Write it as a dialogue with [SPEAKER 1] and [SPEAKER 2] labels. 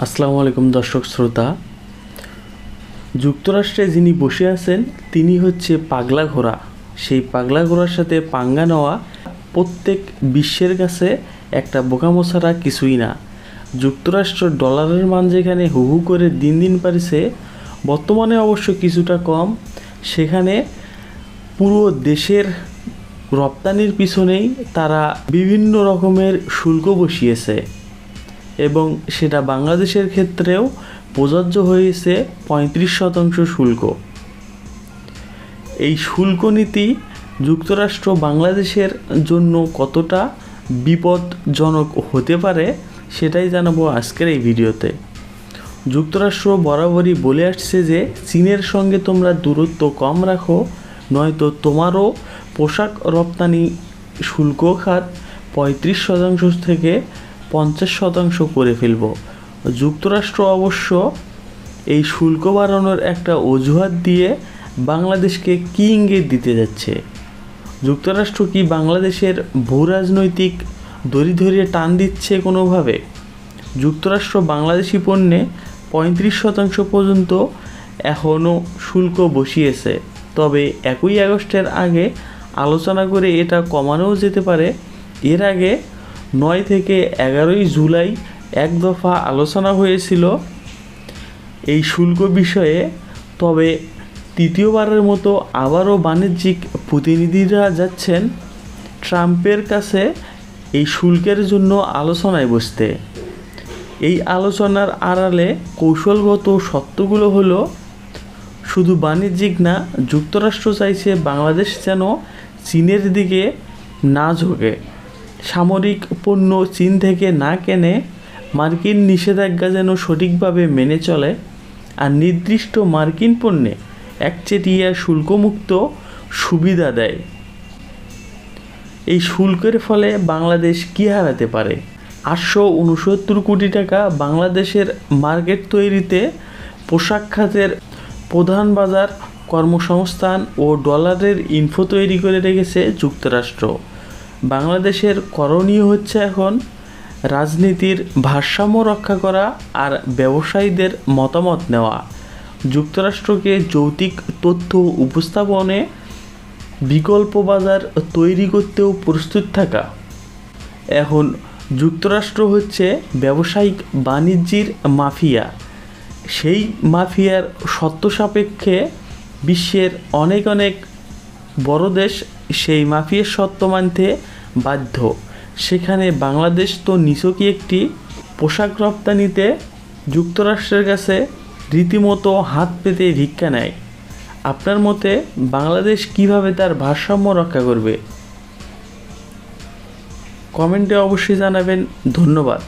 [SPEAKER 1] আসসালামু আলাইকুম দর্শক শ্রোতা। যুক্তরাষ্ট্রে যিনি বসে আছেন তিনি হচ্ছে পাগলা ঘোড়া। সেই পাগলা ঘোড়ার সাথে পাঙ্গা নেওয়া প্রত্যেক বিশ্বের কাছে একটা বোকামো ছাড়া কিছুই না। যুক্তরাষ্ট্র ডলারের মান যেখানে হু হু করে দিন দিন বাড়ছে, বর্তমানে অবশ্য কিছুটা কম, সেখানে পুরো দেশের রপ্তানির পিছনেই তারা বিভিন্ন রকমের শুল্ক বসিয়েছে এবং সেটা বাংলাদেশের ক্ষেত্রেও প্রযোজ্য হয়েছে 35% শুল্ক। এই শুল্ক নীতি যুক্তরাষ্ট্র বাংলাদেশের জন্য কতটা বিপদজনক হতে পারে সেটাই জানাবো আজকের এই ভিডিওতে। যুক্তরাষ্ট্র বরাবরই বলে আসছে যে চীনের সঙ্গে তোমরা দূরত্ব কম রাখো, নয়তো তোমারও পোশাক রপ্তানি শুল্ক খাত 35% থেকে 50% করে ফেলব। যুক্তরাষ্ট্র অবশ্য এই শুল্ক বাড়ানোর একটা অজুহাত দিয়ে বাংলাদেশকে কী ইঙ্গিত দিতে যাচ্ছে? যুক্তরাষ্ট্র কি বাংলাদেশের ভূরাজনৈতিক দড়ি ধরিয়ে টান দিচ্ছে কোনোভাবে? যুক্তরাষ্ট্র বাংলাদেশি পণ্যে 35% পর্যন্ত এখনও শুল্ক বসিয়েছে, তবে 1 আগস্টের আগে আলোচনা করে এটা কমানোও যেতে পারে। এর আগে 9 থেকে 11 জুলাই এক দফা আলোচনা হয়েছিল এই শুল্ক বিষয়ে, তবে তৃতীয়বারের মতো আবারও বাণিজ্যিক প্রতিনিধিরা যাচ্ছেন ট্রাম্পের কাছে এই শুল্কের জন্য আলোচনায় বসতে। এই আলোচনার আড়ালে কৌশলগত সত্যগুলো হলো, শুধু বাণিজ্যিক না, যুক্তরাষ্ট্র চাইছে বাংলাদেশ যেন চীনের দিকে না ঝোঁকে, সামরিক পণ্য চীন থেকে না কেনে, মার্কিন নিষেধাজ্ঞা যেন সঠিকভাবে মেনে চলে, আর নির্দিষ্ট মার্কিন পণ্যে একচেটিয়া শুল্কমুক্ত সুবিধা দেয়। এই শুল্কের ফলে বাংলাদেশ কী হারাতে পারে? 869 কোটি টাকা বাংলাদেশের মার্কেট তৈরিতে, পোশাক খাতের প্রধান বাজার, কর্মসংস্থান ও ডলারের ইনফো তৈরি করে রেখেছে যুক্তরাষ্ট্র। বাংলাদেশের করণীয় হচ্ছে এখন রাজনীতির ভারসাম্য রক্ষা করা আর ব্যবসায়ীদের মতামত নেওয়া। যুক্তরাষ্ট্রকে যৌক্তিক তথ্য উপস্থাপনে বিকল্প বাজার তৈরি করতেও প্রস্তুত থাকা। এখন যুক্তরাষ্ট্র হচ্ছে ব্যবসায়িক বাণিজ্যের মাফিয়া। সেই মাফিয়ার শর্ত সাপেক্ষে বিশ্বের অনেক বড় দেশ সেই মাফিয়ার শর্ত মানতে বাধ্য। সেখানে বাংলাদেশ তো নিছকই একটি পোশাক রপ্তানিতে যুক্তরাষ্ট্রের কাছে রীতিমতো হাত পেতে ভিক্ষা নেয়। আপনার মতে বাংলাদেশ কিভাবে তার ভারসাম্য রক্ষা করবে? কমেন্টে অবশ্যই জানাবেন। ধন্যবাদ।